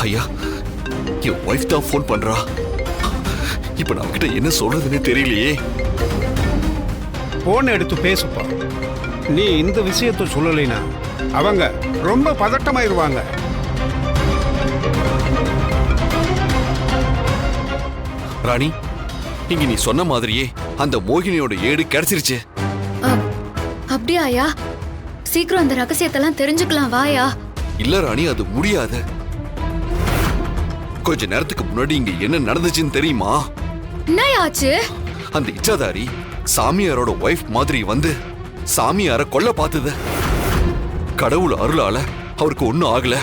ஐயா, என் ஒய்ஃப் தான் ஃபோன் பண்றா. இப்ப நான் கிட்ட என்ன சொல்றதுன்னு தெரியலையே. போன் எடுத்து பேசுப்பா. நீ இந்த விஷயத்தை சொல்லலைனா அவங்க ரொம்ப பதட்டமாயிருவாங்க. ராணி, இங்க நீ சொன்ன மாதிரியே அந்த மோகினியோட ஏடு கிடைச்சிருச்சு. அப்படியா ஐயா? சீக்கிரம் அந்த ரகசியத்தெல்லாம் தெரிஞ்சுக்கலாம் வாயா. இல்ல ராணி, அது முடியாது. கொஞ்ச நேரத்துக்கு முன்னாடி இங்க என்ன நடந்துச்சுன்னு தெரியுமா? என்ன ஆச்சு? அந்த இச்சாதாரி சாமியாரோட ஒய்ஃப் மாதிரி வந்து சாமியார கொல்ல பார்த்தது. கடவுள் அருளால அவருக்கு ஒண்ணும் ஆகல.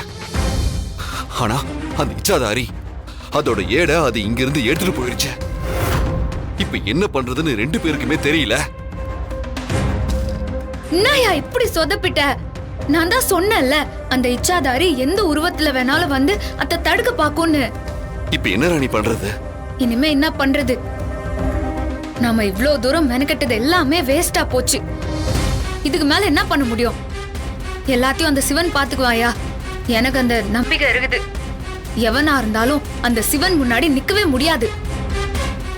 ஆனா அந்த இச்சாதாரி அதோட ஏட அது இங்கிருந்து எடுத்துட்டு போயிருச்சு. இப்ப என்ன பண்றதுன்னு ரெண்டு பேருக்குமே தெரியல. என்னயா இப்படி சொதப்பிட்ட? நான் தான் சொன்னேன்ல, அந்த இச்சாதாரி எந்த உருவத்துல வேணாலும் வந்து அத தடுக்க பாக்கும்னு. இப்ப என்ன ராணி பண்றது? இனிமே என்ன பண்றது? நாம இவ்ளோ தூரம் மெனக்கெட்டது எல்லாமே வேஸ்டா போச்சு. இதுக்கு மேல என்ன பண்ண முடியும்? எல்லாத்தையும் அந்த சிவன் பாத்துக்குவாயா. எனக்கு அந்த நம்பிக்கை இருக்குது. எவனா இருந்தாலும் அந்த சிவன் முன்னாடி நிக்கவே முடியாது.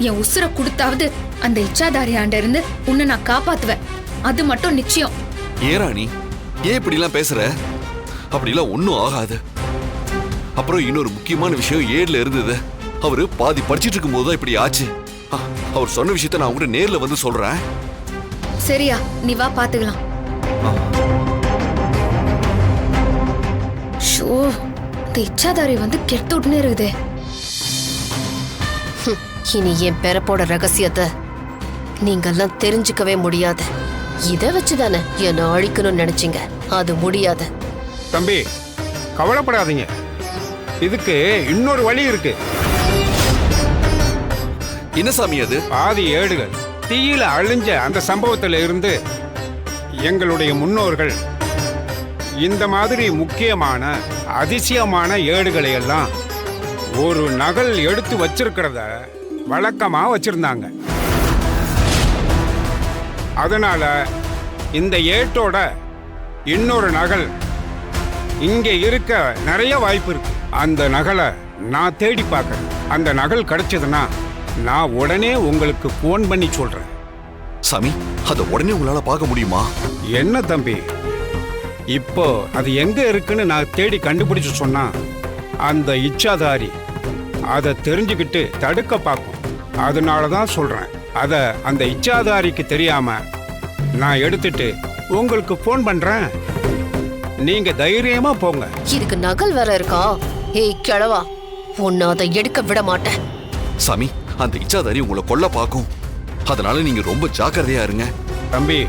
என் உசுர கொடுத்தாவது அந்த இச்சாதாரி ஆண்ட இருந்து உன்னை நான் காப்பாத்துவேன். அது மட்டும் நிச்சயம். ஏன் ராணி, ஏன் இப்படி எல்லாம் பேசுற? அப்படிலாம் ஒண்ணும் ஆகாது. அப்புறம் இன்னொரு முக்கியமான விஷயம் ஏடுல இருந்தது. அவரு பாதி படிச்சிட்டு இருக்கும் போதுதான் இப்படி ஆச்சு. அவர் சொன்ன விஷயத்த நான் உங்ககிட்ட நேர்ல வந்து சொல்றேன். சரியா, நீ வா பாத்துக்கலாம். ஷோ, இந்த இச்சாதாரி வந்து கெட்டுனே இருக்குதே. இனி என் பிறப்போட ரகசியத்தை நீங்கெல்லாம் தெரிஞ்சுக்கவே முடியாது. இதை வச்சுதானே என்ன அழிக்கணும்னு நினைச்சீங்க. அது முடியாது. தம்பி, கவலைப்படாதீங்க. இதுக்கு இன்னொரு வழி இருக்கு. என்ன சாமி அது? பாதி ஏடுகள் தீயில அழிஞ்ச அந்த சம்பவத்துல இருந்து எங்களுடைய முன்னோர்கள் இந்த மாதிரி முக்கியமான அதிசயமான ஏடுகளை எல்லாம் ஒரு நகல் எடுத்து வச்சிருக்கிறத வழக்கமா வச்சிருந்தாங்க. அதனால இந்த ஏட்டோட இன்னொரு நகல் இங்க இருக்க நிறைய வாய்ப்பு இருக்கு. அந்த நகலை நான் தேடி பார்க்கறேன். அந்த நகல் கிடைச்சதுன்னா நான் உடனே உங்களுக்கு போன் பண்ணி சொல்றேன். சாமி, அத உடனே உங்களால பார்க்க முடியுமா? என்ன தம்பி, இப்போ அது எங்க இருக்குன்னு நான் தேடி கண்டுபிடிச்சு சொன்னா அந்த இச்சாதாரி அதை தெரிஞ்சுக்கிட்டு தடுக்க பார்க்கும். அதனாலதான் சொல்றேன். அத அந்த இச்சாதாரிக்கு தெரியாம நான் எடுத்துட்டு உங்களுக்கு போன் பண்றேன். நீங்க தைரியமா போங்க. இதுக்கு நகல் வேற இருக்கா? ஏய் கிழவா, உன்னை அதை எடுக்க விட மாட்டேன். சாமி, அந்த இச்சாதாரி உங்களை கொல்ல பார்க்கும். அதனால நீங்க ரொம்ப ஜாக்கிரதையா இருங்க. தம்பி,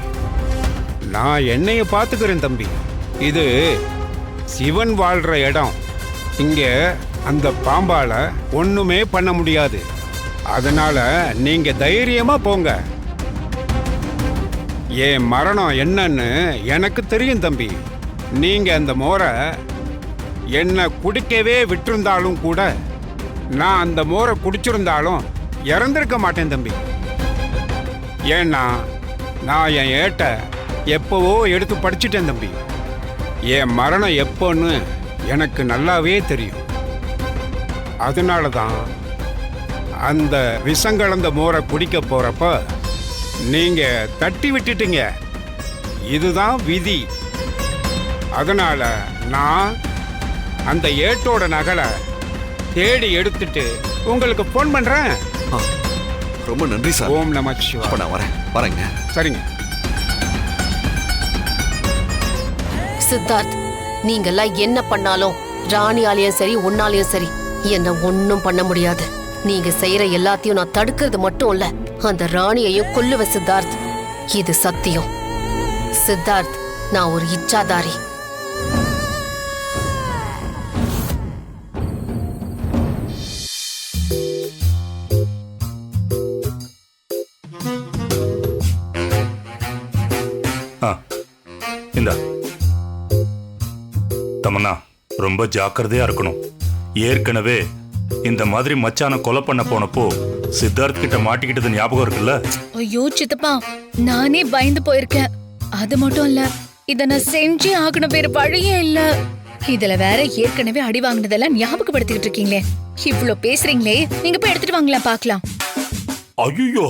நான் என்னைய பாத்துக்கிறேன் தம்பி. இது சிவன் வாழ்ற இடம். இங்க அந்த பாம்பால ஒண்ணுமே பண்ண முடியாது. அதனால நீங்க தைரியமா போங்க. என் மரணம் என்னன்னு எனக்கு தெரியும் தம்பி. நீங்க அந்த மோரை என்ன குடிக்கவே விட்டிருந்தாலும் கூட, நான் அந்த மோரை குடிச்சிருந்தாலும் இறந்திருக்க மாட்டேன் தம்பி. ஏன்னா நான் என் ஏட்ட எப்பவோ எடுத்து படிச்சுட்டேன் தம்பி. என் மரணம் எப்போன்னு எனக்கு நல்லாவே தெரியும். அதனால தான் அந்த விஷங்கலந்த மோரை குடிக்க போறப்ப நீங்க தட்டி விட்டுட்டீங்க. இதுதான் விதி. அதனால நான் அந்த ஏட்டோட நகலை தேடி எடுத்துட்டு உங்களுக்கு போன் பண்றேன். ரொம்ப நன்றி சார். ஓம் நம சிவாய. அப்ப நான் வரேங்க. சரிங்க. சித்தார்த், நீங்கெல்லாம் என்ன பண்ணாலும் ராணியாலையும் சரி உன்னாலையும் சரி என்ன ஒன்னும் பண்ண முடியாது. நீங்க செய்யற எல்லாத்தையும் நான் தடுக்கிறது மட்டும் இல்ல, அந்த ராணியையும் கொல்லுவ சித்தார்த். இது சத்தியம். சித்தார்த், நான் ஒரு இச்சாதாரி. இந்தா தமன்னா, ரொம்ப ஜாக்கிரதையா இருக்கணும். ஏற்கனவே இந்த மாதிரி மச்சான கொலை பண்ண போனப்போ சித்தார்த் கிட்ட மாட்டிக்கிட்டது ஞாபகம் இருக்குல்ல? ஐயோ சித்தப்பா, நானே பயந்து போயிருக்கேன். அது மட்டும் இல்ல, இத நான் செஞ்சே ஆகணும், வேற வழியே இல்ல. இதுல வேற ஏற்கனவே அடி வாங்கினதெல்லாம் ஞாபகப்படுத்திக்கிட்டு இருக்கீங்களே. இவ்ளோ பேசுறீங்களே, நீங்க போய் எடுத்துட்டு வாங்களா பாக்கலாம். ஐயோ,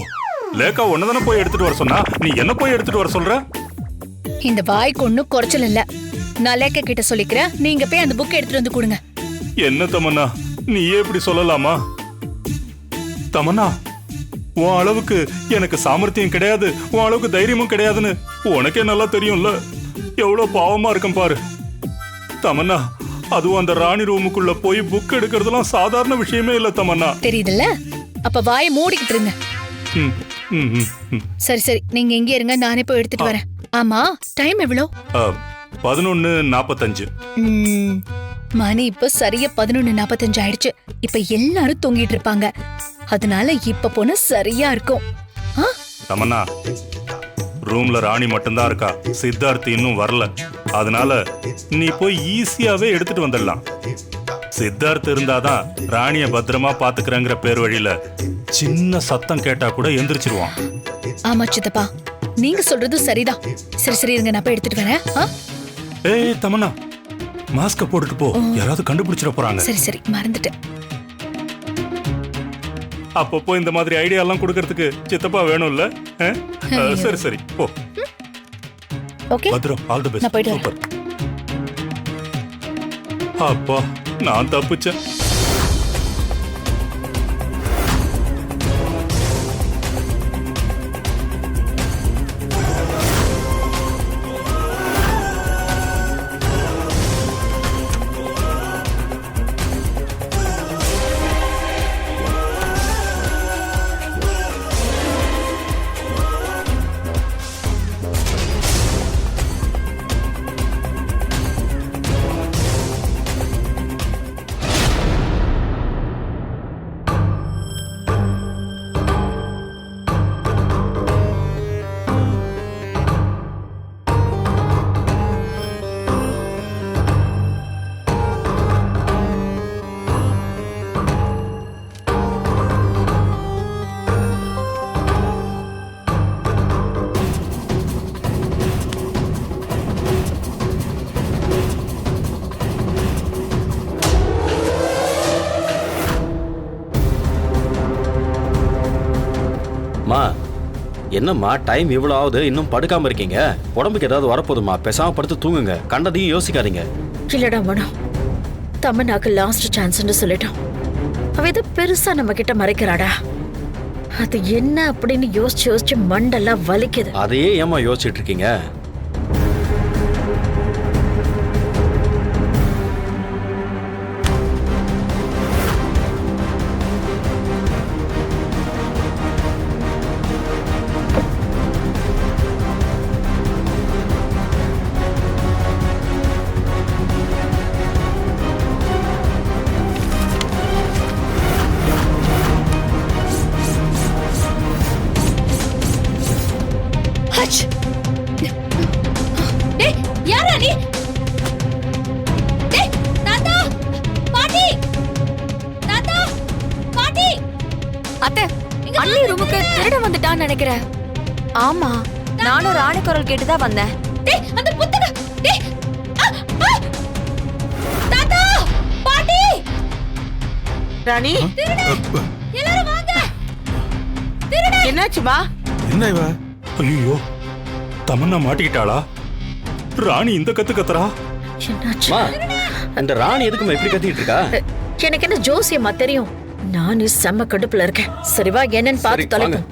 லேக்கா ஒன்னதானே போய் எடுத்துட்டு வர சொன்னா, நீ என்ன போய் எடுத்துட்டு வர சொல்ற? இந்த வாய்க்கு ஒண்ணும் குறைச்சல் இல்ல. நான் லேக்க கிட்ட சொல்லிக்கிறேன், நீங்க போய் அந்த புக் எடுத்துட்டு வந்து கொடுங்க. என்ன தமன்னா, நீயே இப்படி சொல்லலாமா? தமன்னா, உன் அளவுக்கு எனக்கு சாமர்த்தியம் கிடையாது, உன் அளவுக்கு தைரியமும் கிடையாதுன்னு உனக்கே நல்லா தெரியும்ல. எவ்வளவு பாவமா இருக்கும் பாரு. தமன்னா, அதுவும் அந்த ராணி ரூமுக்குள்ள போய் புக் எடுக்கிறதுலாம் சாதாரண விஷயமே இல்ல தமன்னா. தெரியுதுல்ல? அப்ப வாயை மூடிக்கிட்டு இருங்க. ம், ம், ம், ம். சரி சரி, நீங்க எங்க இருங்க, நானே போய் எடுத்துட்டு வரேன். ஆமா, டைம் எவ்வளோ? 11:45. மணி இப்ப சரியா 11:45 ஆயிடுச்சு. இப்ப எல்லாரும் தூங்கிட்டு இருப்பாங்க. அதனால இப்ப போனா சரியா இருக்கும். தமன்னா, ரூம்ல ராணி மட்டும்தான் இருக்கா, சித்தார்த் இன்னும் வரல. அதனால நீ போய் ஈஸியாவே எடுத்துட்டு வந்துடலாம். சித்தார்த் இருந்தாதான் ராணிய பத்திரமா பாத்துக்கிறேங்கிற பேர் வழியில சின்ன சத்தம் கேட்டா கூட எந்திரிச்சிருவான். ஆமா சித்தப்பா, நீங்க சொல்றது சரிதான். சரி சரி இருங்க, நான் போய் எடுத்துட்டு வரேன். ஏய் தமன்னா, மாஸ்க போட்டுட்டு போ, யாராவது கண்டுபிடிச்சிட போறாங்க. சரி சரி, மறந்துட்டேன். அப்பப்போ இந்த மாதிரி ஐடியா எல்லாம் கொடுக்கறதுக்கு சித்தப்பா வேணும்ல? சரி சரி போ. ஓகே, பத்ரம், ஆல் தி நான் பெஸ்ட். போயிட்டு சூப்பர். அப்பா, நான் தப்பிச்சேன். என்னம்மா டைம் இவ்வளோ ஆகுது, இன்னும் படுக்காம இருக்கீங்க? உடம்புக்கு ஏதாவது வரப்போதுமா? பேசாம படுத்து தூங்குங்க, கண்டதையும் யோசிக்காதீங்க. இல்லடா மனோ, தமன்னாக்கு லாஸ்ட் சான்ஸ்னு சொல்லிட்டோம். அவ ஏதோ பெருசா நம்ம கிட்ட மறைக்கிறாடா. அது என்ன அப்படின்னு யோசிச்சு யோசிச்சு மண்டெல்லாம் வலிக்குது. அதையே ஏமா யோசிச்சுட்டு இருக்கீங்க? அண்ணி ரூமுக்கு திருட வந்துட்டான்னு நினைக்கிறேன். ஆமா, நானும் ராணி குரல் கேட்டுதான் வந்தேன். அந்த புத்தக தாத்தா, பாட்டி, ராணி, எல்லாரும் வாங்க. என்னாச்சுமா? என்ன இவ? ஐயோ, தமன்னா மாட்டிக்கிட்டாளா? ராணி இந்த கத்து கத்துறா. என்னாச்சு? அந்த ராணி எதுக்குமா இப்படி கத்திட்டு இருக்கா? எனக்கு என்ன ஜோசியமா தெரியும்? நான் செம்ம கடுப்புல இருக்கேன். சரிவா, என்னன்னு பார்த்து தொலைப்போம்.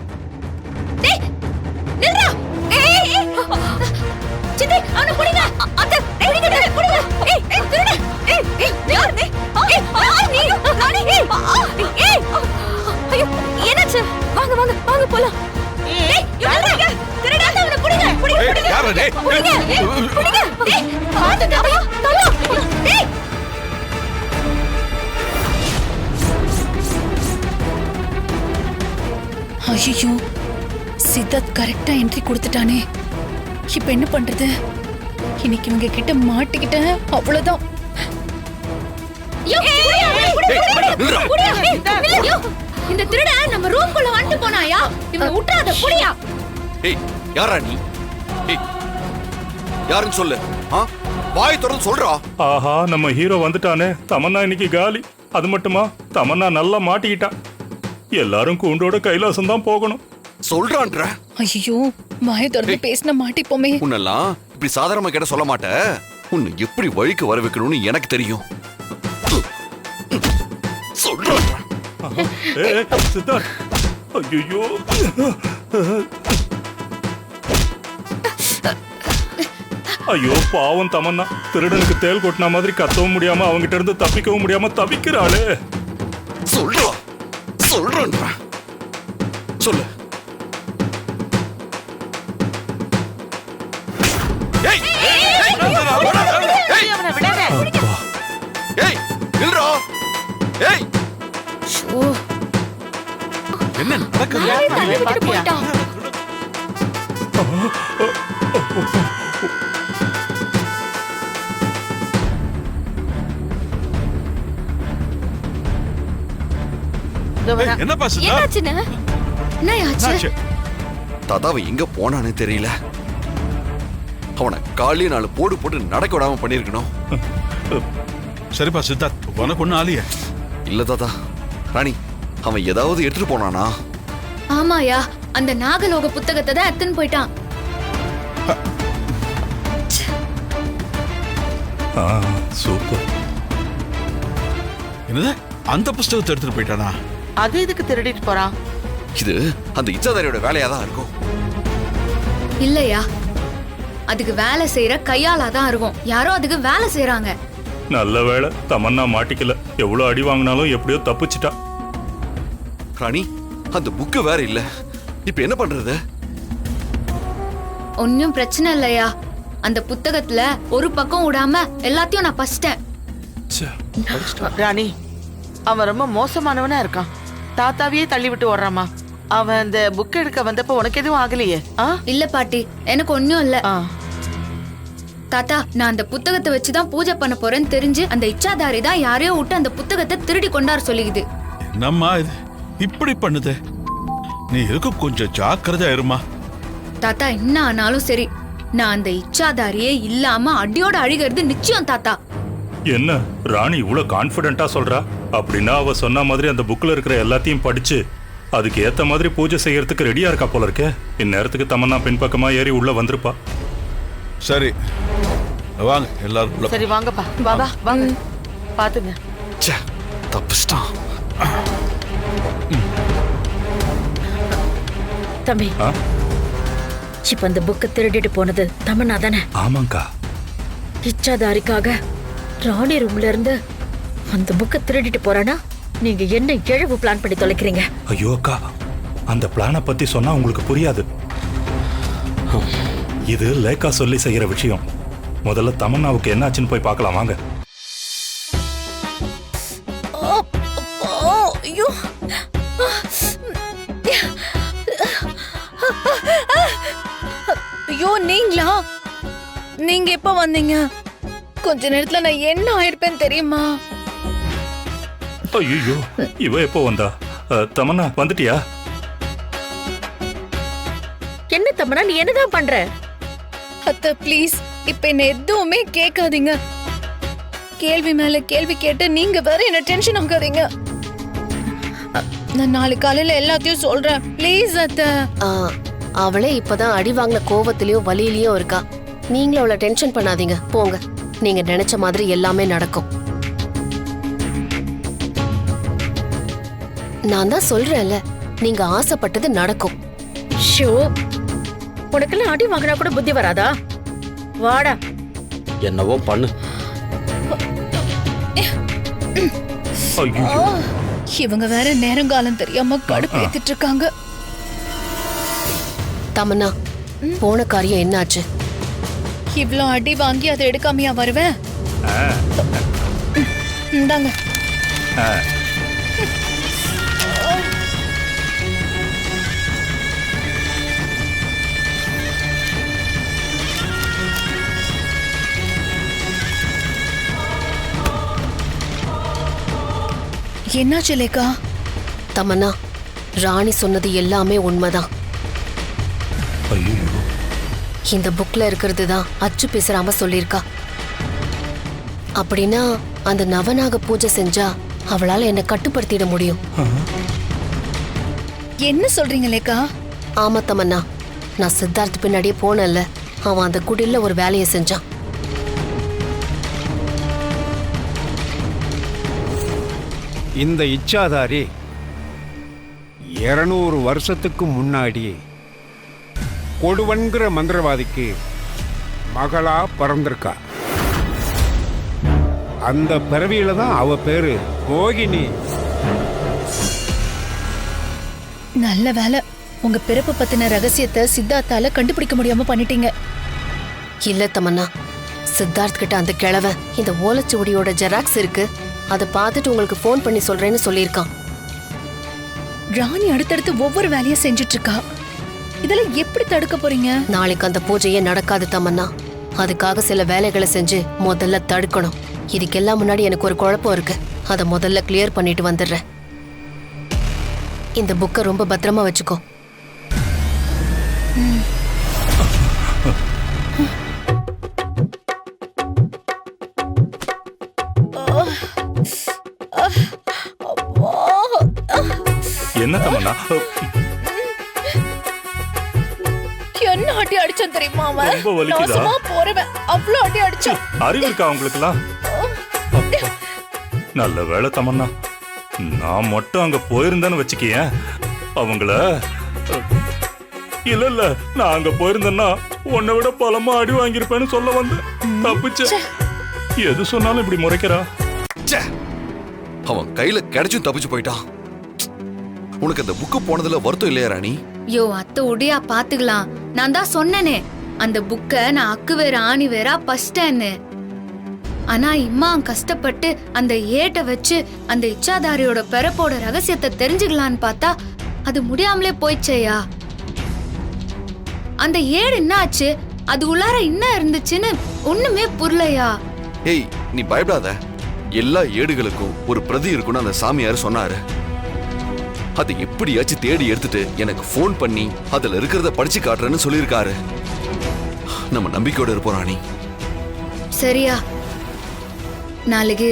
என்னாச்சு? வாங்க வாங்க வாங்க போலாம். ஐயோ, சித்தார்த் கரெக்டா என்ட்ரி கொடுத்துட்டானே. இப்ப என்ன பண்றது? இன்னைக்கு இவங்க கிட்ட மாட்டிக்கிட்டேன், அவ்வளவுதான். இந்த திருட நம்ம ரூம்குள்ள வந்து போனாயா? இவனை விட்டுறாத, புடியா. ஏய், யாரா நீ? ஏய், யாருன்னு சொல்லு. வாய் திறந்து சொல்றா. ஆஹா நம்ம ஹீரோ வந்துட்டானே. தமன்னா இன்னைக்கு காலி. அது மட்டுமா, தமன்னா நல்லா மாட்டிக்கிட்டா. எல்லாரும் கூண்டோட கைலாசம் தான் போகணும். சொல்றான்ற. ஐயோ வாய திறந்து பேசின மாட்டிப்போமே. உன்னெல்லாம் இப்படி சாதாரணமா கேட்ட சொல்ல மாட்டேன். உன்னை எப்படி வழிக்கு வர வைக்கணும்னு எனக்கு தெரியும். சொல்றான்ற. சித்தார்த், ஐயோ ஐயோ பாவம் தமன்னா. திருடனுக்கு தேல் கொட்டின மாதிரி கத்தவும் முடியாம அவங்கிட்ட இருந்து தப்பிக்கவும் முடியாம தவிக்கிறாளே. சொல்றா சொல்றான்ற. சொல்லு. ஏய் அவனை விடாத. ஏய் நில்றா. ஏய் ஓ என்ன நடக்குது? பாத்தியா? என்னப்பா சித்தா? என்னாச்சுன்னு என்ன ஆச்சு? தாத்தாவை எங்க போனானே தெரியல. அவனை காலையே 4 போடு போட்டு நடக்க விடாம பண்ணிருக்கணும். சரிப்பா சித்தார்த், உனக்கு ஒண்ணு ஆலிய இல்ல தாத்தா. ராணி, அவன் ஏதாவது எடுத்துட்டு போனானா? ஆமாயா, அந்த நாகலோக புத்தகத்தை தான் எடுத்துன்னு போயிட்டான். சூப்பர். என்னது, அந்த புஸ்தகத்தை எடுத்துட்டு போயிட்டானா? அது எதுக்கு திருடிட்டு போறான்? இது அந்த இச்சாதாரியோட வேலையா தான் இருக்கும். இல்லையா, அதுக்கு வேலை செய்யற கையாளா தான் இருக்கும். யாரோ அதுக்கு வேலை செய்யறாங்க. நல்ல வேளை தமன்னா மாட்டிக்கல. எவ்வளவு அடி வாங்கினாலும் எப்படியோ தப்பிச்சிட்டா. ராணி, அந்த புக்கு வேற இல்ல. இப்ப என்ன பண்றது? ஒன்னும் பிரச்சனை இல்லையா. அந்த புத்தகத்துல ஒரு பக்கம் விடாம எல்லாத்தையும் நான் பசிட்டேன். ராணி, அவன் ரொம்ப மோசமானவனா இருக்கான். தாத்தாவையே தள்ளி விட்டு ஓடுறாமா. அவன் அந்த புக் எடுக்க வந்தப்ப உனக்கு எதுவும் ஆகலையே? இல்ல பாட்டி, எனக்கு ஒன்னும் இல்ல. தாத்தா, நான் அந்த புத்தகத்தை வச்சுதான் பூஜை பண்ண போறேன்னு தெரிஞ்சு அந்த இச்சாதாரி தான் யாரையோ விட்டு அந்த புத்தகத்தை திருடி கொண்டார சொல்லிக்குது. நம்மா இது இப்படி பண்ணுது. நீ இருக்கு கொஞ்சம் ஜாக்கிரதையா இருமா. தாத்தா, என்ன ஆனாலும் சரி, நான் அந்த இச்சாதாரியே இல்லாம அடியோட அழிகிறது நிச்சயம் தாத்தா. என்ன ராணி இவ்வளவு கான்பிடென்ட்டா சொல்றா? அப்படின்னா அவ சொன்ன மாதிரி அந்த புக்ல இருக்கிற எல்லாத்தையும் படிச்சு அதுக்கு ஏத்த மாதிரி பூஜை செய்யறதுக்கு ரெடியா இருக்கா போல இருக்கே. இந்நேரத்துக்கு தமன்னா பின்பக்கமா ஏறி உள்ள வந்திருப்பா. சரி வாங்க எல்லாரும். சரி வாங்கப்பா, வாங்க வாங்க, பாத்துங்க. தப்பிச்சிட்டான். தம்பி, இப்ப அந்த புக்கை திருடிட்டு போனது தமன்னா தானே? ஆமாங்கா. இச்சாதாரிக்காக ராணி ரூம்ல இருந்து அந்த புக்கை திருடிட்டு போறானா? நீங்க என்ன இழவு பிளான் பண்ணி தொலைக்கிறீங்க? ஐயோ அக்கா, அந்த பிளானை பத்தி சொன்னா உங்களுக்கு புரியாது. இது லேக்கா சொல்லி செய்யற விஷயம். முதல்ல தமன்னாவுக்கு என்னாச்சுன்னு போய் பார்க்கலாம் வாங்க. ஐயோ ஐயோ, நீங்களா? நீங்க எப்ப வந்தீங்க? கொஞ்ச நேரத்துல நான் என்ன ஆயிருப்பேன்னு தெரியுமா? ஐயோ, இவ எப்போ வந்தா? தமன்னா வந்துட்டியா? என்ன தமன்னா, நீ என்னதான் பண்ற? அத்தை ப்ளீஸ், இப்ப என்ன எதுவுமே கேட்காதீங்க. கேள்வி மேல கேள்வி கேட்டு நீங்க வேற என்ன டென்ஷன் ஆகாதீங்க. நான் நாளை காலையில எல்லாத்தையும் சொல்றேன் ப்ளீஸ் அத்தை. அவளே இப்பதான் அடி வாங்கின கோவத்திலயும் வலியிலயும் இருக்கா. நீங்களும் அவளை டென்ஷன் பண்ணாதீங்க. போங்க, நீங்க நினைச்ச மாதிரி எல்லாமே நடக்கும். நான் தான் சொல்றேன்ல, நீங்க ஆசைப்பட்டது நடக்கும். ஷோ, உனக்கெல்லாம் அடி வாங்கினா கூட புத்தி வராதா? வாடா. என்னவோ பண்ணு. இவங்க வேற நேரங்காலம் தெரியாம கடுப்பு ஏத்திட்டு இருக்காங்க. தமன்னா, போன காரியம் என்னாச்சு? இவ்ளோ அடி வாங்கி அதை எடுக்காமையா வருவேன்? இந்தாங்க. என்னாச்சு லேக்கா? தமன்னா, ராணி சொன்னது எல்லாமே உண்மைதான். இந்த புக்ல இருக்கிறது தான் அச்சு பேசுறாம சொல்லியிருக்கா. அப்படின்னா அந்த நவநாக பூஜை செஞ்சா அவளால என்ன கட்டுப்படுத்திட முடியும். என்ன சொல்றீங்க லேக்கா? ஆமா தமன்னா, நான் சித்தார்த் பின்னாடியே போனேன்ல, அவன் அந்த குடில்ல ஒரு வேலையை செஞ்சான். இந்த இச்சாதாரி 200 வருஷத்துக்கு முன்னாடி கொடுவன்கிற மந்திரவாதிக்கு மகளா பிறந்திருக்கா. அந்த பிறவியில தான் அவ பேரு மோகினி. நல்ல வேலை, உங்க பிறப்பு பத்தின ரகசியத்தை சித்தார்த்தால கண்டுபிடிக்க முடியாம பண்ணிட்டீங்க. இல்ல தமன்னா, சித்தார்த் கிட்ட அந்த கிழவன் இந்த ஓலைச்சுவடியோட ஜெராக்ஸ் இருக்கு, அதை பார்த்துட்டு உங்களுக்கு ஃபோன் பண்ணி சொல்றேன்னு சொல்லியிருக்கான். ராணி அடுத்தடுத்து ஒவ்வொரு வேலையை செஞ்சுட்டு இருக்கா. இதெல்லாம் எப்படி தடுக்க போறீங்க? நாளைக்கு அந்த பூஜையே நடக்காது தமன்னா. அதுக்காக சில வேலைகளை செஞ்சு முதல்ல தடுக்கணும். இதுக்கெல்லாம் முன்னாடி எனக்கு ஒரு குழப்பம் இருக்கு, அதை முதல்ல கிளியர் பண்ணிட்டு வந்துடுறேன். இந்த புக்கை ரொம்ப பத்திரமா வச்சுக்கோ. என்ன தமன்னா? என்ன அடி அடிச்சான் தெரியுமா அவன்? ரொம்ப வலிக்குதா? நாசமா போறவன் அவ்வளவு அடி அடிச்சான். அறிவு இருக்கா உங்களுக்குலாம்? நல்ல வேலை தமன்னா, நான் மட்டும் அங்க போயிருந்தேன்னு வச்சுக்கேன் அவங்கள. இல்ல இல்ல, நான் அங்க போயிருந்தேன்னா உன்னை விட பலமா அடி வாங்கியிருப்பேன்னு சொல்ல வந்து தப்பிச்ச. எது சொன்னாலும் இப்படி முறைக்கிறா. அவன் கையில கிடைச்சும் தப்பிச்சு போயிட்டான். உனக்கு அந்த புக்கு போனதுல வருத்தம் இல்லையா ராணி? யோ அத்தை உடையா பாத்துக்கலாம். நான் தான் சொன்னனே, அந்த புக்க நான் அக்கு வேற ஆணி வேற பஸ்டேன்னு. ஆனா இம்மா கஷ்டப்பட்டு அந்த ஏட்டை வச்சு அந்த இச்சாதாரியோட பிறப்போட ரகசியத்தை தெரிஞ்சுக்கலான்னு பார்த்தா அது முடியாமலே போயிச்சேயா. அந்த ஏடு என்ன ஆச்சு, அது உள்ளார என்ன இருந்துச்சுன்னு ஒண்ணுமே புரியலையா. ஏய், நீ பயப்படாத. எல்லா ஏடுகளுக்கும் ஒரு பிரதி இருக்குன்னு அந்த சாமியார் சொன்னாரு. அதை எப்படியாச்சும் தேடி எடுத்துட்டு எனக்கு ஃபோன் பண்ணி அதுல இருக்கிறத படிச்சு காட்டுறேன்னு சொல்லியிருக்காரு. நம்ம நம்பிக்கையோட இருப்போம் ராணி. சரியா, நாளைக்கு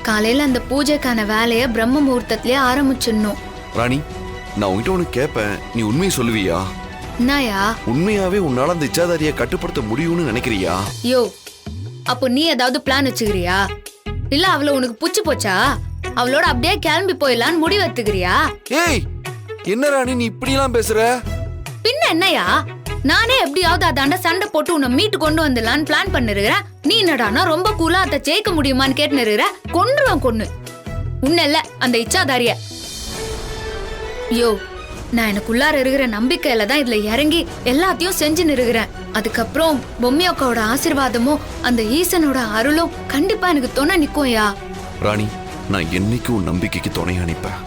காலையில அந்த பூஜைக்கான வேலைய பிரம்ம முகூர்த்தத்திலேயே ஆரம்பிச்சிடணும். ராணி, நான் உன்கிட்ட ஒண்ணு கேட்பேன், நீ உண்மையை சொல்லுவியா? என்னயா? உண்மையாவே உன்னால அந்த இச்சாதாரியை கட்டுப்படுத்த முடியும்னு நினைக்கிறியா? யோ, அப்போ நீ ஏதாவது பிளான் வச்சுக்கிறியா? இல்ல அவளை உனக்கு புடிச்சு போச்சா, அவளோட அப்படியே கிளம்பி போயிடலான்னு முடிவு எடுத்துக்கிறியா? ஏய், என்ன ராணி நீ இப்படி எல்லாம் பேசுற? பின்ன என்னையா, நானே எப்படியாவது அதாண்ட சண்டை போட்டு உன்னை மீட்டு கொண்டு வந்துடலான்னு பிளான் பண்ணிருக்கிறேன். நீ என்னடானா ரொம்ப கூலா அதை ஜெயிக்க முடியுமான்னு கேட்டு இருக்கிற. கொன்றுவேன் கொன்னு உன்ன இல்ல அந்த இச்சாதாரிய. யோ, நான் எனக்குள்ளார இருக்கிற நம்பிக்கையில தான் இதுல இறங்கி எல்லாத்தையும் செஞ்சு நிறுகிறேன். அதுக்கப்புறம் பொம்மியோக்காவோட ஆசீர்வாதமும் அந்த ஈசனோட அருளும் கண்டிப்பா எனக்கு துணை நிக்கும்யா. ராணி, நான் என்னைக்கும் உன் நம்பிக்கைக்கு துணை அனுப்பேன்.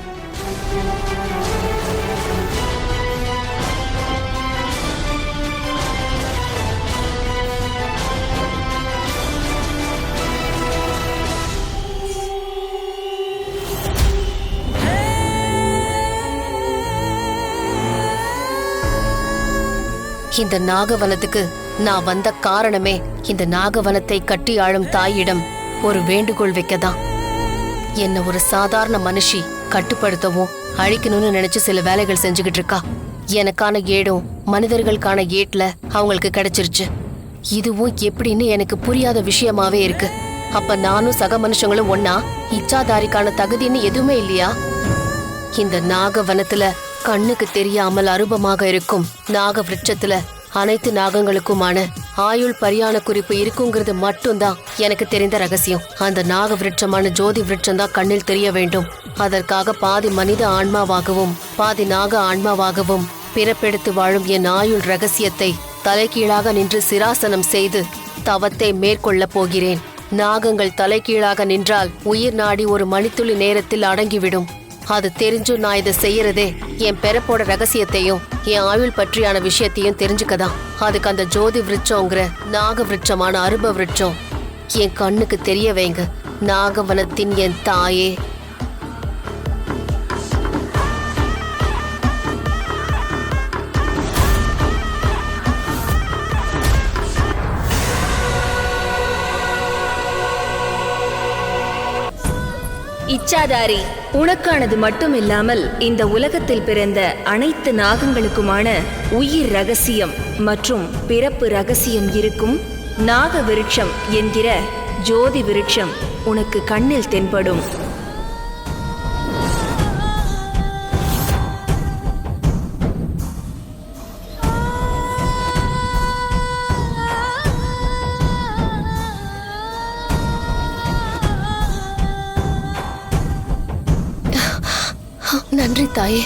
இந்த நாகவனத்துக்கு நான் வந்த காரணமே இந்த நாகவனத்தை கட்டி ஆளும் தாயிடம் ஒரு வேண்டுகோள் வைக்கதான். என்ன ஒரு சாதாரண மனுஷி கட்டுப்படுத்தவும் அழிக்கணும்னு நினைச்சு சில வேலைகள் செஞ்சுக்கிட்டு இருக்கா. எனக்கான ஏடும் மனிதர்களுக்கான ஏட்ல அவங்களுக்கு கிடைச்சிருச்சு. இதுவும் எப்படின்னு எனக்கு புரியாத விஷயமாவே இருக்கு. அப்ப நானும் சக மனுஷங்களும் ஒன்னா இச்சாதாரிக்கான தகுதின்னு எதுவுமே இல்லையா? இந்த நாகவனத்துல கண்ணுக்கு தெரியாமல் அரூபமாக இருக்கும் நாக விருட்சத்துல அனைத்து நாகங்களுக்குமான ஆயுள் பரியாண குறிப்பு இருக்குங்கிறது மட்டும்தான் எனக்கு தெரிந்த ரகசியம். அந்த நாக விருட்சமான ஜோதி விருட்சம் தான் கண்ணில் தெரிய வேண்டும். அதற்காக பாதி மனித ஆன்மாவாகவும் பாதி நாக ஆன்மாவாகவும் பிறப்பெடுத்து வாழும் என் ஆயுள் ரகசியத்தை தலைகீழாக நின்று சிராசனம் செய்து தவத்தை மேற்கொள்ள போகிறேன். நாகங்கள் தலைகீழாக நின்றால் உயிர் நாடி ஒரு மணித்துளி நேரத்தில் அடங்கிவிடும். அது தெரிஞ்சும் நான் இதை செய்யறதே என் பிறப்போட ரகசியத்தையும் என் ஆயுள் பற்றியான விஷயத்தையும் தெரிஞ்சுக்கதான். அதுக்கு அந்த ஜோதி விருட்சங்கிற நாக விருட்சமான அருப விருட்சம் என் கண்ணுக்கு தெரிய வைங்க. நாகவனத்தின் என் தாயே. இச்சாதாரி, உனக்கானது மட்டும் இல்லாமல் இந்த உலகத்தில் பிறந்த அனைத்து நாகங்களுக்குமான உயிர் ரகசியம் மற்றும் பிறப்பு ரகசியம் இருக்கும் நாக விருட்சம் என்கிற ஜோதி விருட்சம் உனக்கு கண்ணில் தென்படும். நன்றி தாயே.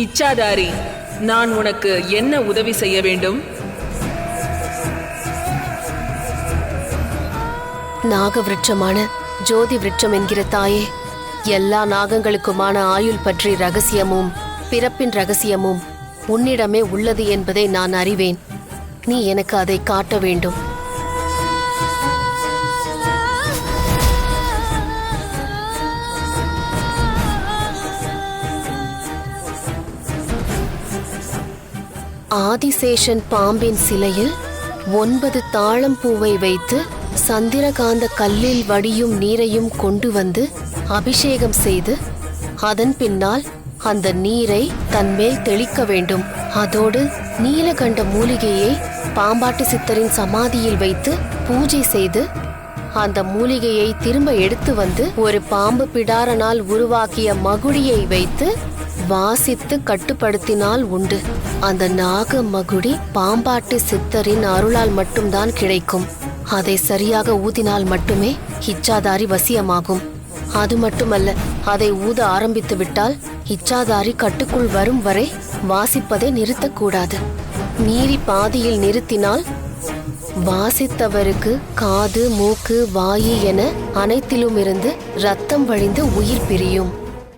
இச்சாதாரி, நான் உனக்கு என்ன உதவி செய்ய வேண்டும்? நாக விருட்சமான ஜோதி விருட்சம் என்கிற தாயே, எல்லா நாகங்களுக்குமான ஆயுள் பற்றி ரகசியமும் பிறப்பின் ரகசியமும் உன்னிடமே உள்ளது என்பதை நான் அறிவேன். நீ எனக்கு அதை காட்ட வேண்டும். ஆதிசேஷன் பாம்பின் சிலையில் 9 தாழம்பூவை வைத்து சந்திரகாந்த கல்லில் வடியும் நீரையும் கொண்டு வந்து அபிஷேகம் செய்து அதன் பின்னால் அந்த நீரை தன்மேல் தெளிக்க வேண்டும். அதோடு நீலகண்ட மூலிகையை பாம்பாட்டு சித்தரின் சமாதியில் வைத்து பூஜை செய்து அந்த மூலிகையை திரும்ப எடுத்து வந்து ஒரு பாம்பு பிடாரனால் உருவாக்கிய மகுடியை வைத்து வாசித்து கட்டுப்படுத்தினால் உண்டு. அந்த நாக மகுடி பாம்பாட்டு சித்தரின் அருளால் மட்டும்தான் கிடைக்கும். அதை சரியாக ஊதினால் மட்டுமே இச்சாதாரி வசியமாகும். அது மட்டுமல்ல, அதை ஊத ஆரம்பித்து விட்டால் இச்சாதாரி கட்டுக்குள் வரும் வரை வாசிப்பதை நிறுத்தக்கூடாது. மீறி பாதியில் நிறுத்தினால் வாசித்தவருக்கு காது, மூக்கு, வாயு என அனைத்திலுமிருந்து ரத்தம் வழிந்து உயிர் பிரியும்.